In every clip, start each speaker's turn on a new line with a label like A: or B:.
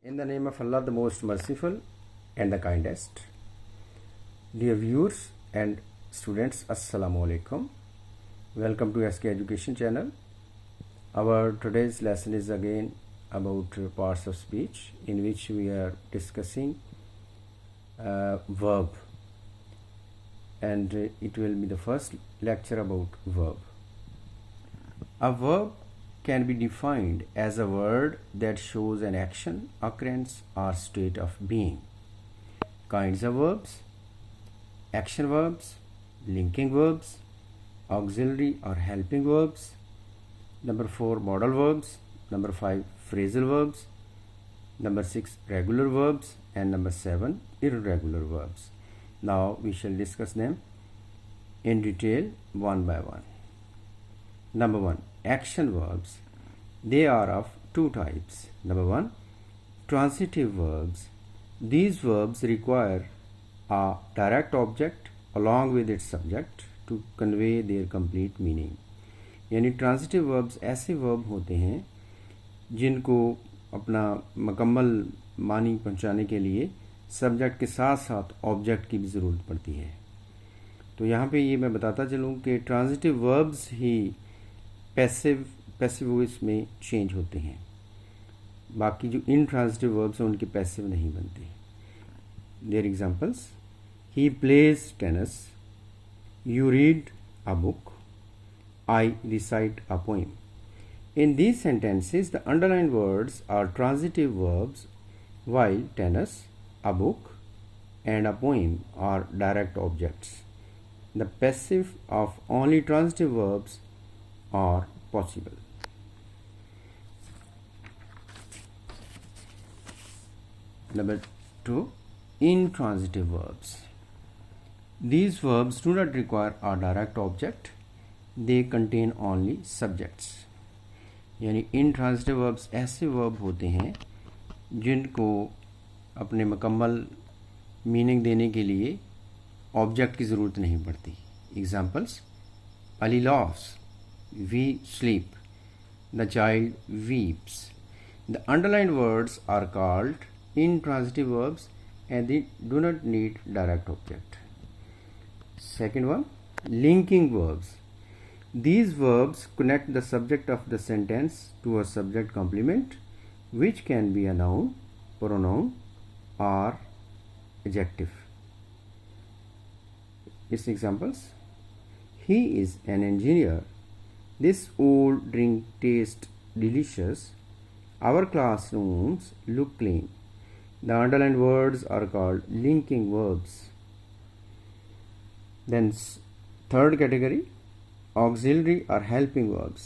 A: In the name of Allah, the most merciful and the kindest. Dear viewers and students, Assalamu alaikum. Welcome to SK Education channel. Our today's lesson is again about parts of speech, in which we are discussing verb, and it will be the first lecture about verb. A verb can be defined as a word that shows an action, occurrence, or state of being. Kinds of verbs: action verbs, linking verbs, auxiliary or helping verbs. Number 4, modal verbs. Number 5, phrasal verbs. Number 6, regular verbs. And number 7, irregular verbs. Now we shall discuss them in detail one by one. Number 1, action verbs. They are of two types. Number 1, transitive verbs. These verbs require a direct object along with its subject to convey their complete meaning. यानी transitive verbs ऐसे verb होते हैं जिनको अपना मुकम्मल मानी पहुंचाने के लिए सब्जेक्ट के साथ साथ ऑब्जेक्ट की भी ज़रूरत पड़ती है. तो यहाँ पे ये मैं बताता चलूँ कि ट्रांजिटिव वर्ब्स ही पैसिव वॉइस में चेंज होते हैं. बाकी जो इनट्रांजिटिव वर्ब्स हैं उनके पैसिव नहीं बनते. Their examples: he plays tennis, you read a book, I recite a poem. In these sentences, the underlined words are transitive verbs, while tennis, a book, and a poem are direct objects. The passive of only transitive verbs are possible. Number 2, intransitive verbs. These verbs do not require a direct object. They contain only subjects. यानी intransitive verbs ऐसे verb होते हैं जिनको अपने मुकम्मल meaning देने के लिए ऑब्जेक्ट की ज़रूरत नहीं पड़ती. Examples: Ali laughs, we sleep, the child weeps. The underlined words are called intransitive verbs and they do not need direct object. Second one, linking verbs. These verbs connect the subject of the sentence to a subject complement, which can be a noun, pronoun, or adjective. Its examples: he is an engineer, this old drink tastes delicious, our classrooms look clean. The underlined words are called linking verbs. Then third category, auxiliary or helping verbs.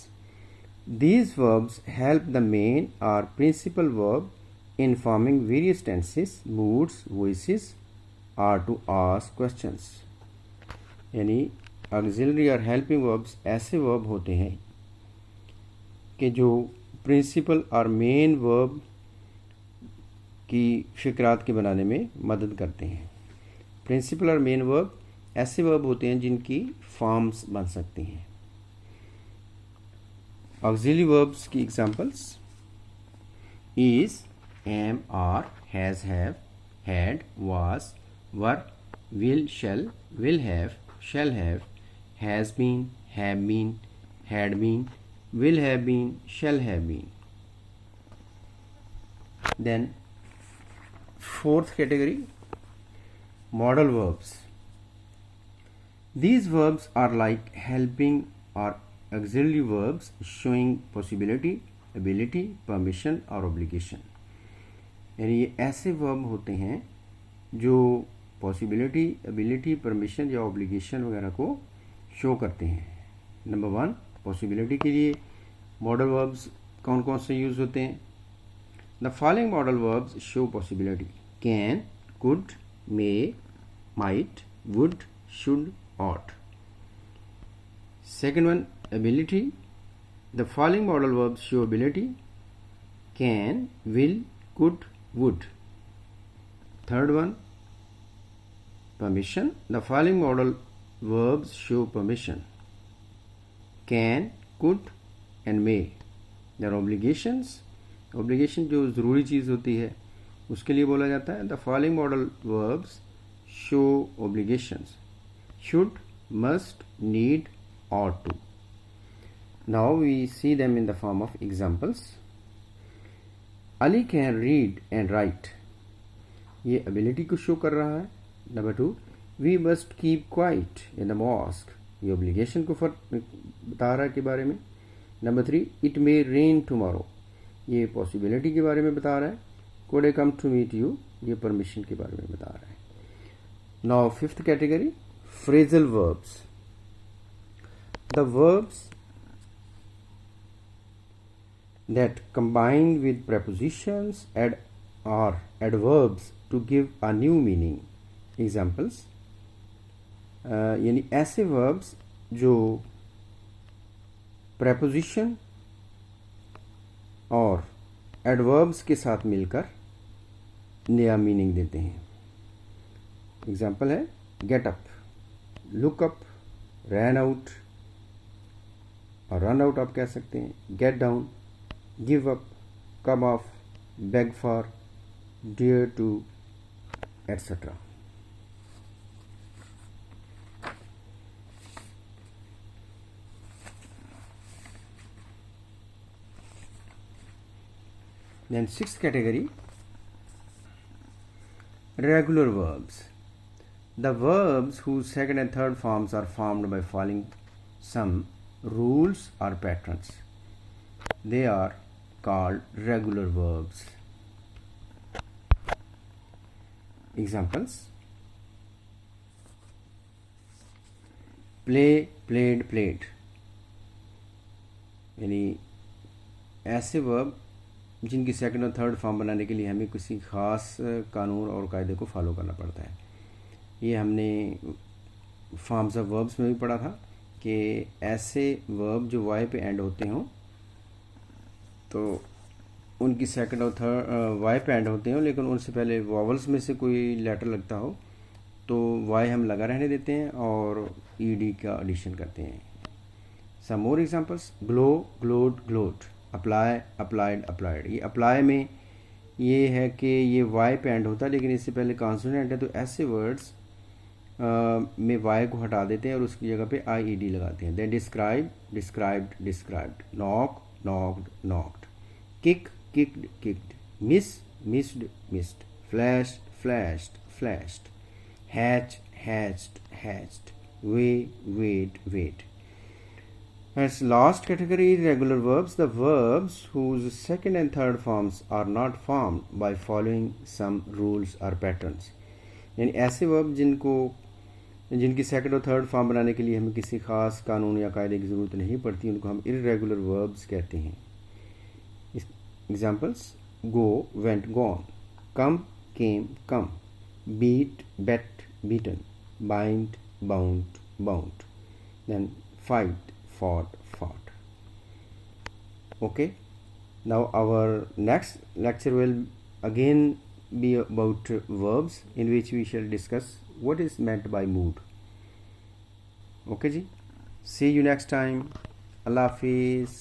A: These verbs help the main or principal verb in forming various tenses, moods, voices, or to ask questions. यानी auxiliary और helping verbs ऐसे verb होते हैं कि जो principal और main verb की फिक्रात के बनाने में मदद करते हैं. principal और main verb ऐसे वर्ब होते हैं जिनकी फॉर्म्स बन सकती हैं. ऑक्सिलरी वर्ब्स की examples: is, am, are, has, have, had, was, were, will, shall have, has been, have been, had been, will have been, shall have been. Then fourth category, modal verbs. These verbs are like helping or auxiliary verbs showing possibility, ability, permission और obligation. यानी ये ऐसे verb होते हैं जो possibility, ability, permission या obligation वगैरह को show करते हैं. नंबर 1, possibility के लिए modal verbs कौन कौन से यूज़ होते हैं? The following modal verbs show possibility: can, could, may, might, would, should, ought. Second one, ability. The following modal verbs show ability: can, will, could, would. Third one, permission. The following modal verbs show permission: can, could, and may. There are obligations. Obligation जो ज़रूरी चीज़ होती है उसके लिए बोला जाता है the following modal verbs show obligations, should, must, need, ought to. Now we see them in the form of examples. Ali can read and write. ये ability को show कर रहा है. Number 2, we must keep quiet in the mosque. ये obligation को बता रहा है के बारे में. Number 3, it may rain tomorrow. ये possibility के बारे में बता रहा है. Could I come to meet you? ये permission के बारे में बता रहा है. Now 5th category, phrasal verbs. The verbs that combine with prepositions or adverbs to give a new meaning. Examples, यानी ऐसे verbs जो preposition और adverbs के साथ मिलकर नया meaning देते हैं. Example है get up, look up, ran out, और रन आउट आप कह सकते हैं, get down, give up, come off, beg for, dear to, etcetera. Then 6th category, regular verbs. The verbs whose second and third forms are formed by following some rules or patterns. They are called regular verbs. Examples, play, played, played. यानी ऐसे verb जिनकी second और third form बनाने के लिए हमें किसी ख़ास कानून और कायदे को फॉलो करना पड़ता है. ये हमने फॉर्म्स ऑफ वर्ब्स में भी पढ़ा था कि ऐसे वर्ब जो वाई पे एंड होते हों तो उनकी सेकंड और थर्ड वाई पे एंड होते हों, लेकिन उनसे पहले वॉवल्स में से कोई लेटर लगता हो तो वाई हम लगा रहने देते हैं और ईडी का एडिशन करते हैं. Some more examples, glow, glowed, glowed, apply, applied, applied. ये अप्लाई में ये है कि ये वाई पे एंड होता है लेकिन इससे पहले कॉन्सोनेंट है, तो ऐसे वर्ड्स में वाई को हटा देते हैं और उसकी जगह पे आई ई डी लगाते हैं. Then describe, described, described, knock, knocked, knocked, kick, kicked, kicked, miss, missed, missed, flash, flashed, flashed, hatch, hatched, hatched, weigh, weighed, weighed. As last category is regular verbs, the verbs whose second and third forms are not formed by following some rules or patterns. यानी ऐसे verb जिनकी second और third form बनाने के लिए हमें किसी खास कानून या कायदे की ज़रूरत नहीं पड़ती, उनको हम इर्रेगुलर वर्ब्स कहते हैं. Examples, go, went, gone, come, came, come, beat, beat, beaten, bind, bound, bound. Then fight, fought, fought. Okay, now our next lecture will again be about verbs, in which we shall discuss what is meant by mood. Okay ji, see you next time. Allah Hafiz.